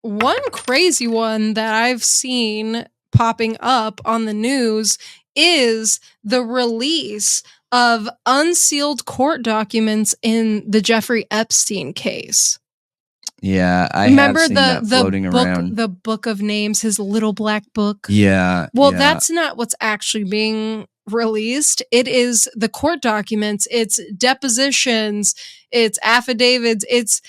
one crazy one that I've seen popping up on the news is the release of unsealed court documents in the Jeffrey Epstein case. Yeah, I Remember have seen that floating around. The book of names, his little black book? Yeah. Well, yeah. that's not what's actually being released. It is the court documents, it's depositions, it's affidavits, it's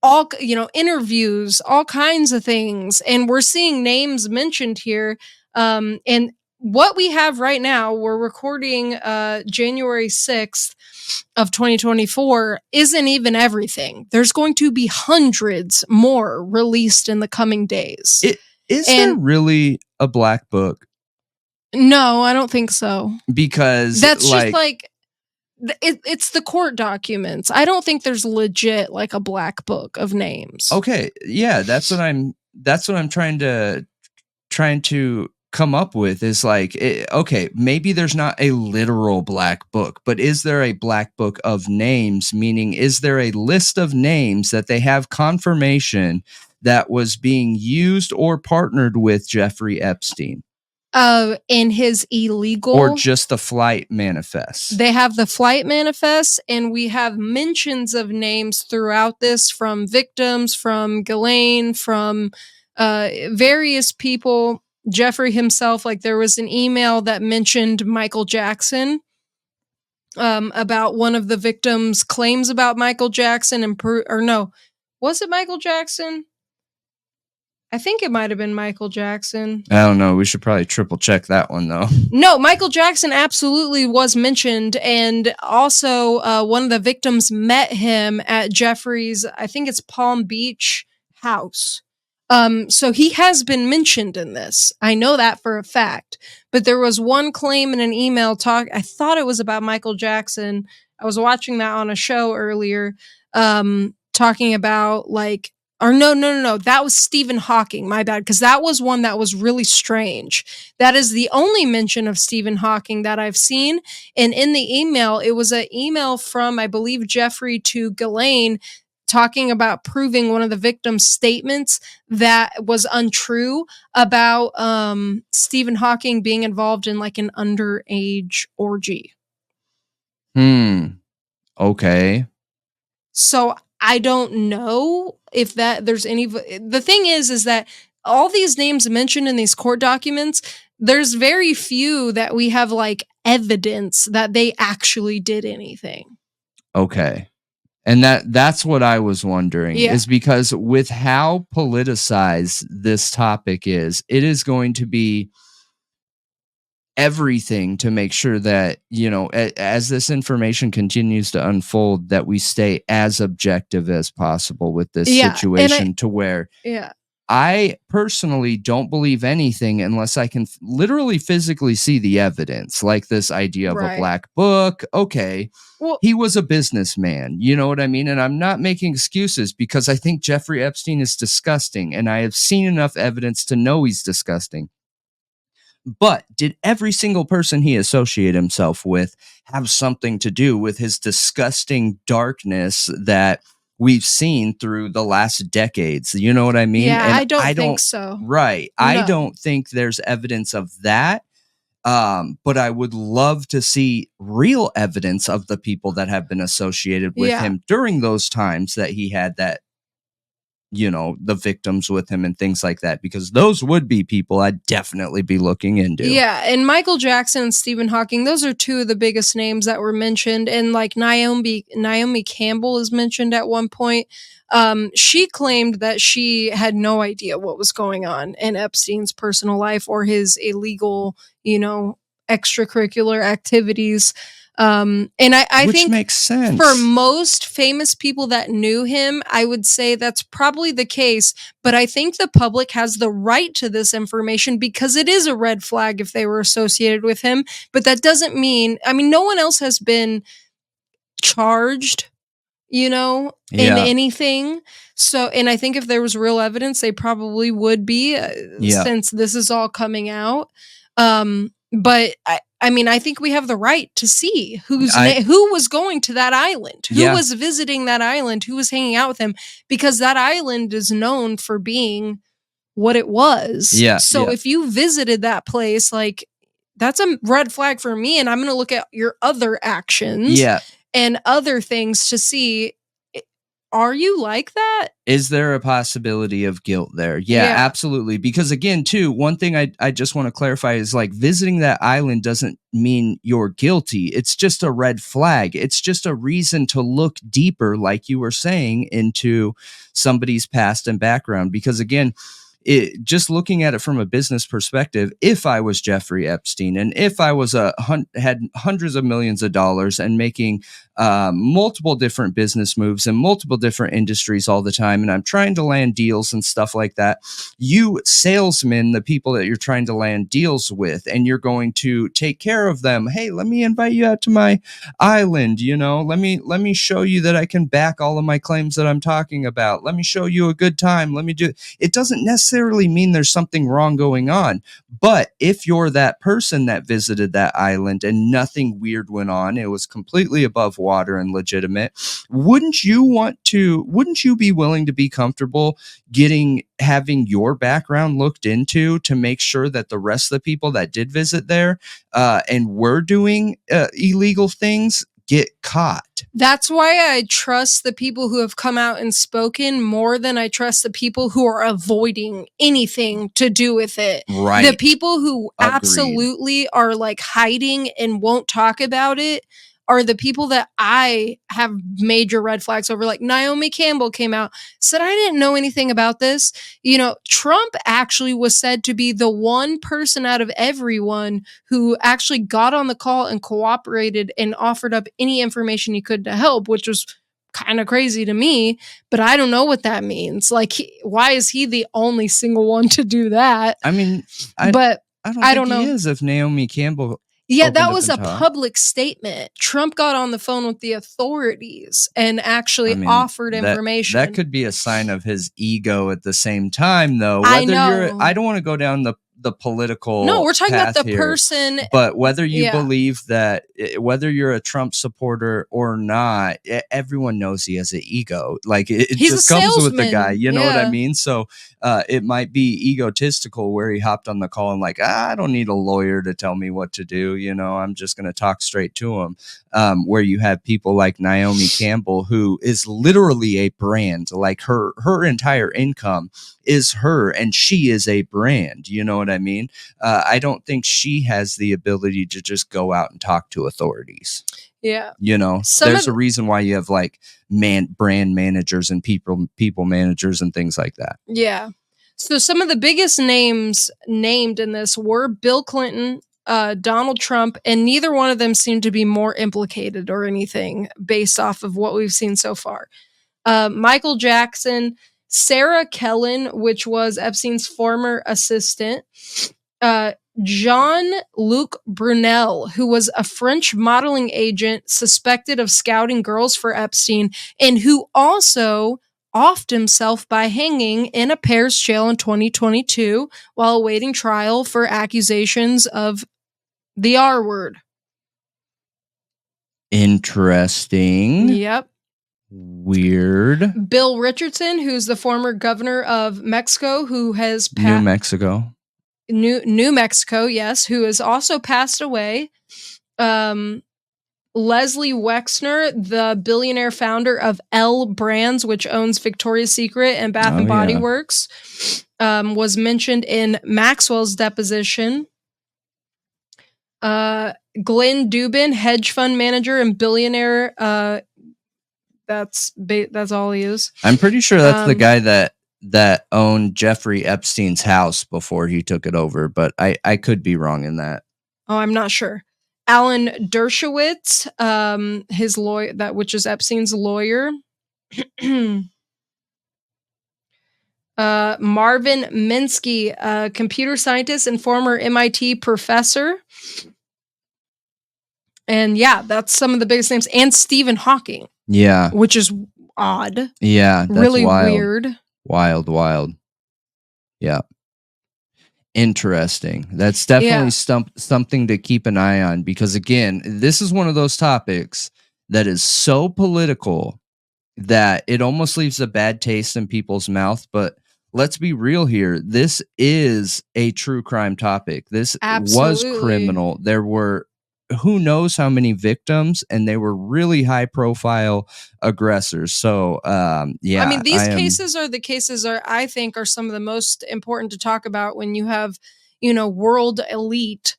all, interviews, all kinds of things. And we're seeing names mentioned here. And what we have right now, we're recording January 6th of 2024, isn't even everything. There's going to be hundreds more released in the coming days. Is there really a black book? No, I don't think so. Because that's just like it's the court documents. I don't think there's legit like a black book of names. Okay, yeah, that's what I'm trying to come up with is like, okay, maybe there's not a literal black book, but is there a black book of names? Meaning, is there a list of names that they have confirmation that was being used or partnered with Jeffrey Epstein? In his illegal, or just the flight manifest? They have the flight manifest, and we have mentions of names throughout this from victims, from Ghislaine, from various people. Jeffrey himself, like there was an email that mentioned Michael Jackson about one of the victims' claims about Michael Jackson, or no, was it Michael Jackson? I think it might have been Michael Jackson. I don't know. We should probably triple check that one, though. No, Michael Jackson absolutely was mentioned. And also, one of the victims met him at Jeffrey's, I think it's Palm Beach house. So he has been mentioned in this. I know that for a fact. But there was one claim in an email I thought it was about Michael Jackson. I was watching that on a show earlier, talking about like, or no. That was Stephen Hawking. My bad. Because that was one that was really strange. That is the only mention of Stephen Hawking that I've seen. And in the email, it was an email from, I believe, Jeffrey to Ghislaine talking about proving one of the victim's statements that was untrue about Stephen Hawking being involved in like an underage orgy. Okay. So I don't know if there's any. The thing is that all these names mentioned in these court documents, there's very few that we have like evidence that they actually did anything. Okay. And that's what I was wondering, is because with how politicized this topic is, it is going to be everything to make sure that, as this information continues to unfold, that we stay as objective as possible with this situation, to where I personally don't believe anything unless I can literally physically see the evidence, like this idea of a black book. Okay. Well, he was a businessman, you know what I mean? And I'm not making excuses, because I think Jeffrey Epstein is disgusting, and I have seen enough evidence to know he's disgusting. But did every single person he associated himself with have something to do with his disgusting darkness that we've seen through the last decades? You know what I mean? Yeah, and I don't think so. Right. No. I don't think there's evidence of that. But I would love to see real evidence of the people that have been associated with him during those times that he had that, the victims with him and things like that, because those would be people I'd definitely be looking into. Yeah, and Michael Jackson and Stephen Hawking, those are two of the biggest names that were mentioned. And like Naomi Campbell is mentioned at one point. She claimed that she had no idea what was going on in Epstein's personal life or his illegal, extracurricular activities. And I Which think makes sense. For most famous people that knew him, I would say that's probably the case. But I think the public has the right to this information, because it is a red flag if they were associated with him. But that doesn't mean, no one else has been charged, in anything. So, and I think if there was real evidence, they probably would be, since this is all coming out. But I mean, I think we have the right to see who was going to that island, who was visiting that island, who was hanging out with him, because that island is known for being what it was. Yeah. So if you visited that place, like, that's a red flag for me, and I'm going to look at your other actions and other things to see, are you like that? Is there a possibility of guilt there? Yeah, absolutely. Because again, too, one thing I just want to clarify is, like, visiting that island doesn't mean you're guilty. It's just a red flag. It's just a reason to look deeper, like you were saying, into somebody's past and background. Because again, just looking at it from a business perspective, if I was Jeffrey Epstein and if I was had hundreds of millions of dollars and making multiple different business moves in multiple different industries all the time, and I'm trying to land deals and stuff like that, you salesmen, the people that you're trying to land deals with, and you're going to take care of them. Hey, let me invite you out to my island. Let me show you that I can back all of my claims that I'm talking about. Let me show you a good time. Let me do it. Doesn't necessarily mean there's something wrong going on. But if you're that person that visited that island and nothing weird went on, it was completely above water and legitimate, wouldn't you be willing to be comfortable having your background looked into to make sure that the rest of the people that did visit there and were doing illegal things get caught? That's why I trust the people who have come out and spoken more than I trust the people who are avoiding anything to do with it. Right. The people who absolutely are, like, hiding and won't talk about it are the people that I have major red flags over. Like, Naomi Campbell came out, said, I didn't know anything about this. Trump actually was said to be the one person out of everyone who actually got on the call and cooperated and offered up any information he could to help, which was kind of crazy to me, but I don't know what that means. Like, why is he the only single one to do that? I mean, I don't know. He is, if Naomi Campbell. Yeah, that was a public statement. Trump got on the phone with the authorities and actually offered information. That could be a sign of his ego at the same time, though. I know. I don't want to go down the political. No, we're talking about the person. But whether you believe that, whether you're a Trump supporter or not, everyone knows he has an ego. Like, it just comes with the guy. You know what I mean? So it might be egotistical where he hopped on the call and like, I don't need a lawyer to tell me what to do. I'm just going to talk straight to him. Where you have people like Naomi Campbell, who is literally a brand. Like, her entire income is her, and she is a brand. You know what I mean? I don't think she has the ability to just go out and talk to authorities. Yeah. There's a reason why you have, like, brand managers and people managers and things like that. Yeah. So some of the biggest names named in this were Bill Clinton, Donald Trump, and neither one of them seemed to be more implicated or anything based off of what we've seen so far. Michael Jackson, Sarah Kellen, which was Epstein's former assistant, Jean-Luc Brunel, who was a French modeling agent suspected of scouting girls for Epstein, and who also offed himself by hanging in a Paris jail in 2022 while awaiting trial for accusations of the R word. Interesting. Yep. Weird. Bill Richardson, who's the former governor of Mexico, who has New Mexico, yes, who has also passed away. Leslie Wexner, the billionaire founder of L Brands, which owns Victoria's Secret and Bath and Body Works, was mentioned in Maxwell's deposition. Glenn Dubin, hedge fund manager and billionaire. That's all he is. I'm pretty sure that's the guy that owned Jeffrey Epstein's house before he took it over, but I could be wrong in that. Oh, I'm not sure. Alan Dershowitz, his lawyer, which is Epstein's lawyer. Marvin Minsky, a computer scientist and former MIT professor. And that's some of the biggest names. And Stephen Hawking. Yeah. Which is odd. Yeah. That's really wild. weird. Wild. Yeah. Interesting. That's definitely something to keep an eye on, because again, this is one of those topics that is so political that it almost leaves a bad taste in people's mouth. But let's be real here. This is a true crime topic. This was criminal. There were who knows how many victims, and they were really high profile aggressors. So yeah, I mean, these cases are the cases I think are some of the most important to talk about when you have, world elite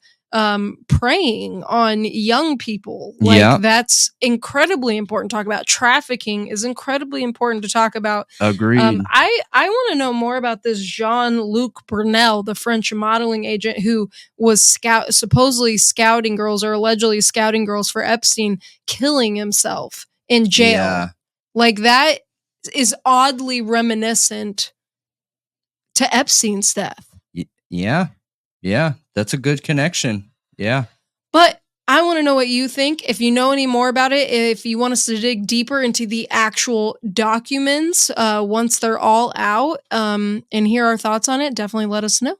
preying on young people. Like, that's incredibly important to talk about. Trafficking is incredibly important to talk about. Agreed. I want to know more about this Jean-Luc Brunel, the French modeling agent who was supposedly scouting girls, or allegedly scouting girls for Epstein, killing himself in jail. Yeah. Like, that is oddly reminiscent to Epstein's death. Yeah. Yeah, that's a good connection. Yeah. But I want to know what you think. If you know any more about it, if you want us to dig deeper into the actual documents once they're all out and hear our thoughts on it, definitely let us know.